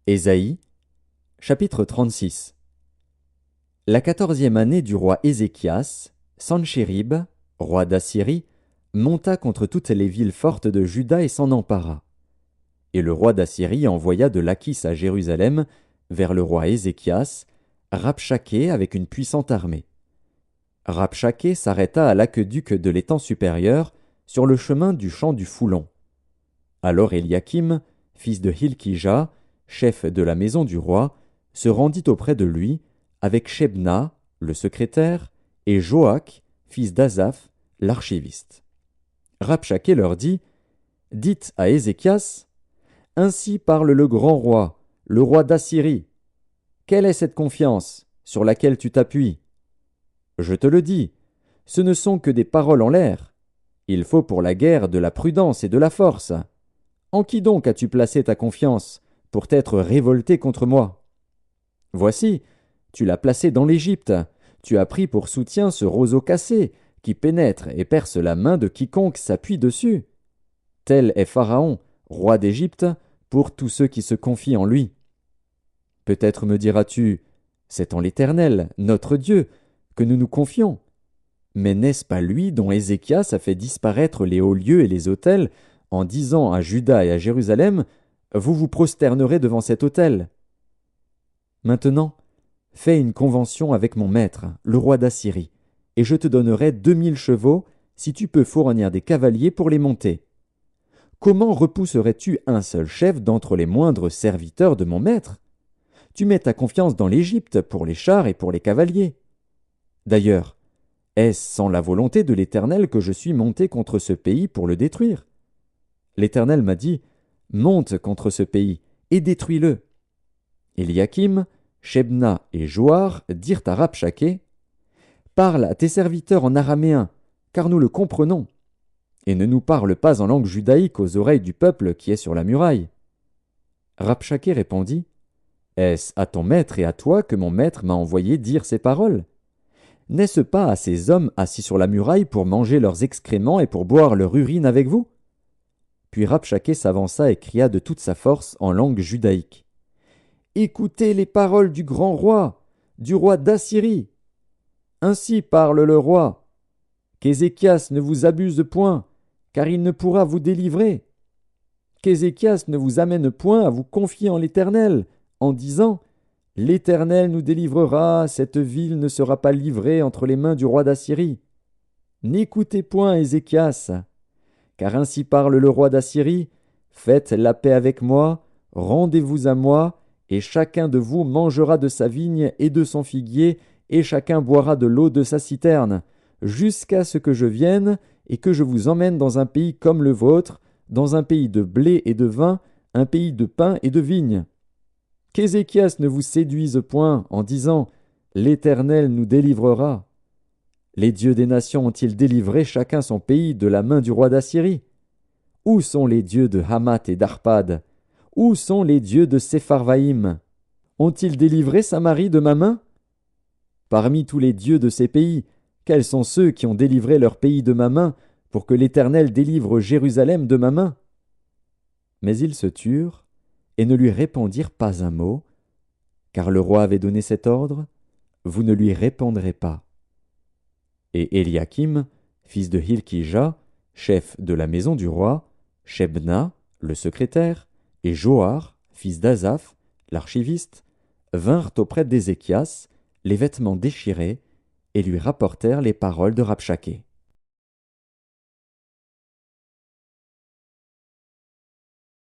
Ésaïe, chapitre 36. La 14e année du roi Ézéchias, Sanchérib, roi d'Assyrie, monta contre toutes les villes fortes de Juda et s'en empara. Et le roi d'Assyrie envoya de Lachis à Jérusalem, vers le roi Ézéchias, Rabshaké avec une puissante armée. Rabshaké s'arrêta à l'aqueduc de l'étang supérieur, sur le chemin du champ du Foulon. Alors Éliakim, fils de Hilkija, chef de la maison du roi, se rendit auprès de lui, avec Shebna, le secrétaire, et Joach, fils d'Asaph, l'archiviste. Rabshaké leur dit : « Dites à Ézéchias, ainsi parle le grand roi, le roi d'Assyrie. Quelle est cette confiance sur laquelle tu t'appuies ? Je te le dis, ce ne sont que des paroles en l'air. Il faut pour la guerre de la prudence et de la force. En qui donc as-tu placé ta confiance pour t'être révolté contre moi ? Voici, tu l'as placé dans l'Égypte. Tu as pris pour soutien ce roseau cassé qui pénètre et perce la main de quiconque s'appuie dessus. Tel est Pharaon, roi d'Égypte, pour tous ceux qui se confient en lui. Peut-être me diras-tu, c'est en l'Éternel, notre Dieu, que nous nous confions. Mais n'est-ce pas lui dont Ézéchias a fait disparaître les hauts lieux et les autels, en disant à Juda et à Jérusalem, vous vous prosternerez devant cet autel. Maintenant, fais une convention avec mon maître, le roi d'Assyrie, et je te donnerai 2000 chevaux, si tu peux fournir des cavaliers pour les monter. Comment repousserais-tu un seul chef d'entre les moindres serviteurs de mon maître ? Tu mets ta confiance dans l'Égypte pour les chars et pour les cavaliers. D'ailleurs, est-ce sans la volonté de l'Éternel que je suis monté contre ce pays pour le détruire ? L'Éternel m'a dit, monte contre ce pays et détruis-le. Éliakim, Shebna et Joar dirent à Rabshaké, parle à tes serviteurs en araméen, car nous le comprenons, et ne nous parle pas en langue judaïque aux oreilles du peuple qui est sur la muraille. Rabshaké répondit, est-ce à ton maître et à toi que mon maître m'a envoyé dire ces paroles ? N'est-ce pas à ces hommes assis sur la muraille pour manger leurs excréments et pour boire leur urine avec vous ? Puis Rabshaké s'avança et cria de toute sa force en langue judaïque. Écoutez les paroles du grand roi, du roi d'Assyrie. Ainsi parle le roi. Qu'Ézéchias ne vous abuse point, car il ne pourra vous délivrer. Qu'Ézéchias ne vous amène point à vous confier en l'Éternel, en disant « L'Éternel nous délivrera, cette ville ne sera pas livrée entre les mains du roi d'Assyrie. » N'écoutez point Ézéchias, car ainsi parle le roi d'Assyrie, faites la paix avec moi, rendez-vous à moi, et chacun de vous mangera de sa vigne et de son figuier, et chacun boira de l'eau de sa citerne, jusqu'à ce que je vienne et que je vous emmène dans un pays comme le vôtre, dans un pays de blé et de vin, un pays de pain et de vigne. Qu'Ézéchias ne vous séduise point en disant « L'Éternel nous délivrera ». Les dieux des nations ont-ils délivré chacun son pays de la main du roi d'Assyrie ? Où sont les dieux de Hamath et d'Arpad ? Où sont les dieux de Sepharvaïm ? Ont-ils délivré Samarie de ma main ? Parmi tous les dieux de ces pays, quels sont ceux qui ont délivré leur pays de ma main pour que l'Éternel délivre Jérusalem de ma main ? Mais ils se turent et ne lui répondirent pas un mot, car le roi avait donné cet ordre, vous ne lui répondrez pas. Et Éliakim, fils de Hilkija, chef de la maison du roi, Shebna, le secrétaire, et Joar, fils d'Asaph, l'archiviste, vinrent auprès d'Ézéchias, les vêtements déchirés, et lui rapportèrent les paroles de Rabshaké.